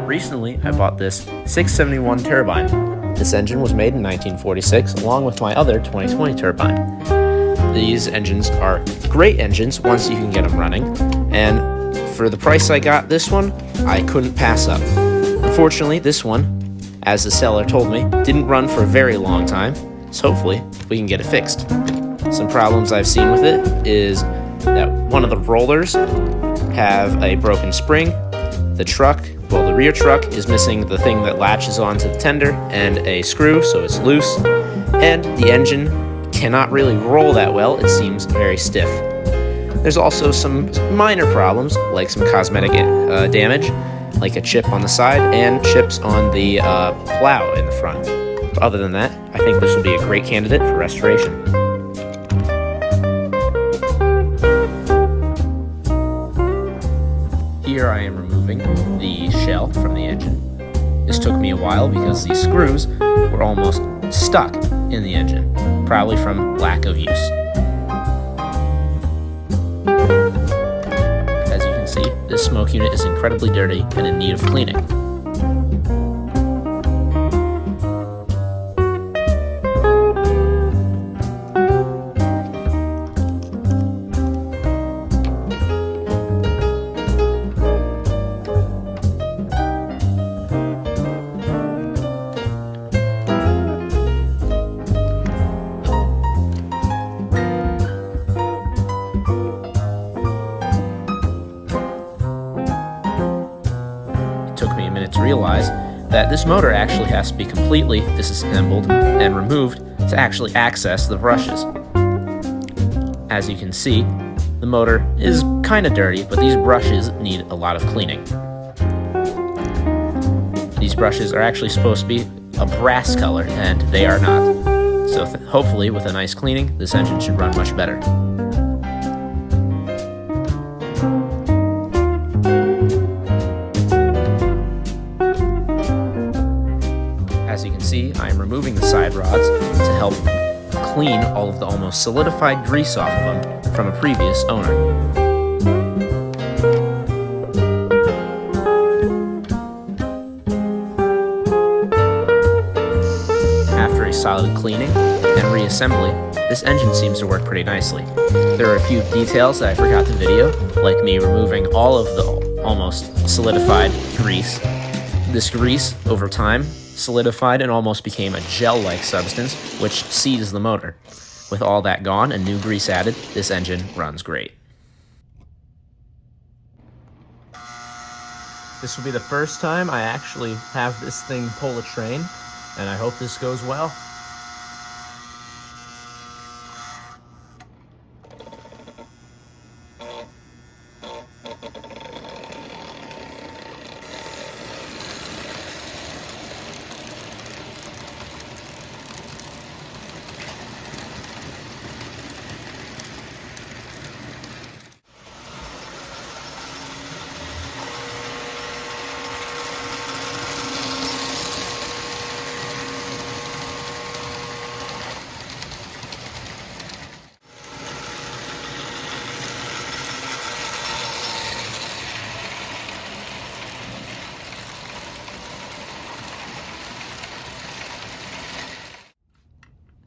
Recently, I bought this 671 Turbine. This engine was made in 1946 along with my other 2020 Turbine. These engines are great engines once you can get them running, and for the price I got this one, I couldn't pass up. Unfortunately, this one, as the seller told me, didn't run for a very long time, so hopefully we can get it fixed. Some problems I've seen with it is that one of the rollers have a broken spring, the rear truck is missing the thing that latches onto the tender and a screw, so it's loose, and the engine cannot really roll that well. It seems very stiff. There's also some minor problems, like some cosmetic damage, like a chip on the side and chips on the plow in the front. But other than that, I think this will be a great candidate for restoration. Here I am removing the shell from the engine. This took me a while because these screws were almost stuck in the engine, probably from lack of use. As you can see, this smoke unit is incredibly dirty and in need of cleaning. Took me a minute to realize that this motor actually has to be completely disassembled and removed to actually access the brushes. As you can see, the motor is kind of dirty, but these brushes need a lot of cleaning. These brushes are actually supposed to be a brass color, and they are not. So hopefully with a nice cleaning, this engine should run much better. As you can see, I am removing the side rods to help clean all of the almost solidified grease off of them from a previous owner. After a solid cleaning and reassembly, this engine seems to work pretty nicely. There are a few details that I forgot to video, like me removing all of the almost solidified grease. This grease, over time, solidified and almost became a gel-like substance, which seized the motor. With all that gone and new grease added, this engine runs great. This will be the first time I actually have this thing pull a train, and I hope this goes well.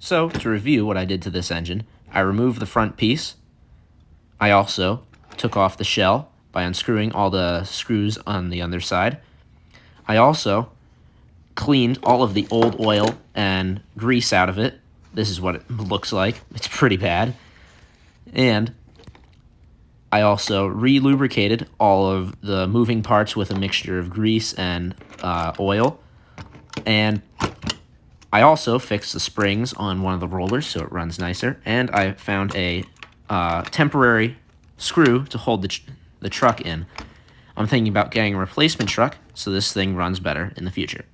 So, to review what I did to this engine, I removed the front piece. I also took off the shell by unscrewing all the screws on the underside. I also cleaned all of the old oil and grease out of it. This is what it looks like. It's pretty bad. And I also re-lubricated all of the moving parts with a mixture of grease and oil. And I also fixed the springs on one of the rollers so it runs nicer, and I found a temporary screw to hold the truck in. I'm thinking about getting a replacement truck so this thing runs better in the future.